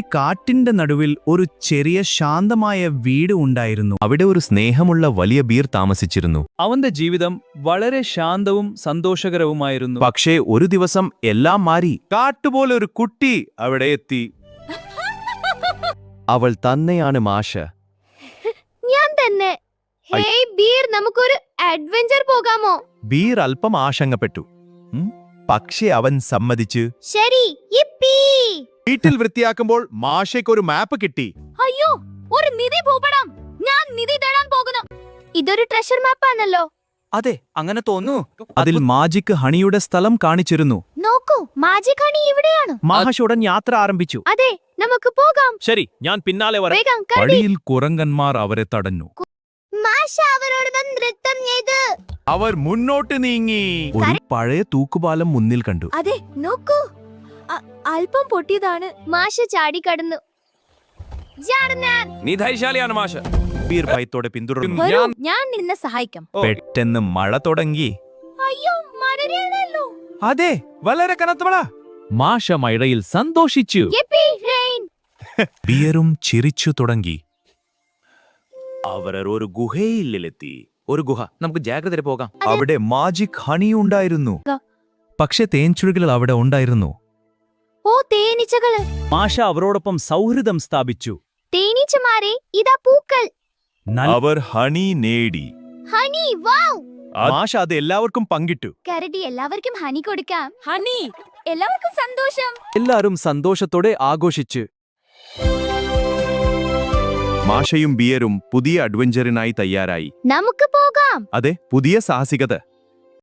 കാട്ടിന്റെ നടുവിൽ ഒരു ചെറിയ ശാന്തമായ വീട് ഉണ്ടായിരുന്നു. അവിടെ ഒരു സ്നേഹമുള്ള വലിയ ബീർ താമസിച്ചിരുന്നു. അവന്റെ ജീവിതം വളരെ ശാന്തവും സന്തോഷകരവുമായിരുന്നു. പക്ഷേ ഒരു ദിവസം എല്ലാം മാറി. കാട്ടുപോലെ ഒരു കുട്ടി അവിടെ എത്തി. അവൾ തന്നെയാണ് മാഷ. ഞാൻ തന്നെ. ഹേയ് ബീർ, നമുക്കൊരു അഡ്വഞ്ചർ പോകാമോ? ബീർ അല്പം ആശങ്കപ്പെട്ടു. പക്ഷേ അവൻ സമ്മതിച്ചു. ശരി, യിപ്പി. വീട്ടിൽ വൃത്തിയാക്കുമ്പോൾ മാഷയ്ക്ക് ഒരു മാപ്പ് കിട്ടി. അയ്യോ, ഒരു നിധി ഭൂപടം. ഞാൻ നിധി തേടാൻ പോകുന്നു. ഇതൊരു ട്രഷർ മാപ്പാണല്ലോ. അതെ, അങ്ങനെ തോന്നുന്നു. അതിൽ മാജിക് ഹണിയുടെ സ്ഥലം കാണിച്ചിരുന്നു. നോക്കൂ, മാജിക് ഹണി ഇവിടെയാണ്. മാഷ് ഉടൻ യാത്ര ആരംഭിച്ചു. അതെ, നമുക്ക് പോകാം. ശരി, ഞാൻ പിന്നാലെ വരാം. വേഗം കടി. വഴിയിൽ കുരങ്ങന്മാർ അവരെ തടഞ്ഞു. മാഷ അവരോട് നൃത്തം ചെയ്ത്. അവർ മുന്നോട്ട് നീങ്ങി. ഒരു പഴയ തൂക്കുപാലം മുന്നിൽ കണ്ടു. അതെ, നോക്കൂ, അല്പം പൊട്ടിയതാണ്. മാഷ ചാടിക്കടന്നു. നീ ധൈര്യശാലിയാണ് മാഷ്. ബീർ ഭയത്തോടെ പിന്തുടർന്നു. വരൂ, ഞാൻ നിന്നെ സഹായിക്കാം. പെട്ടെന്ന് മഴ തുടങ്ങി. അയ്യോ, മഴയാണല്ലോ. അതെ, വളരെ കനത്ത മഴ. മാഷ മഴയിൽ സന്തോഷിച്ചു. യിപ്പി, റെയിൻ. ബിയറും ചിരിച്ചു തുടങ്ങി. അവർ ഒരു ഗുഹയിലെത്തി. ഒരു ഗുഹ, നമുക്ക് ജാഗ്രതയിൽ പോകാം. അവിടെ മാജിക് ഹണി ഉണ്ടായിരുന്നു. പക്ഷെ തേൻചുഴികൾ അവിടെ ഉണ്ടായിരുന്നു. ഓ, തേനീച്ചകള്. മാഷ അവരോടൊപ്പം സൗഹൃദം സ്ഥാപിച്ചു. തേനീച്ചമാരെ, ഇതാ പൂക്കൾ. അവർ ഹണി നേടി. Honey, wow. മാഷ അത് എല്ലാവർക്കും പങ്കിട്ടു. കരടി, എല്ലാവർക്കും ഹണി കൊടുക്കാം. ഹണി, എല്ലാവർക്കും സന്തോഷം. എല്ലാവരും സന്തോഷത്തോടെ ആഘോഷിച്ചു. മാഷയും ബിയറും പുതിയ അഡ്വഞ്ചറിനായി തയ്യാറായി. നമുക്ക് പോകാം. അതെ, പുതിയ സാഹസികത.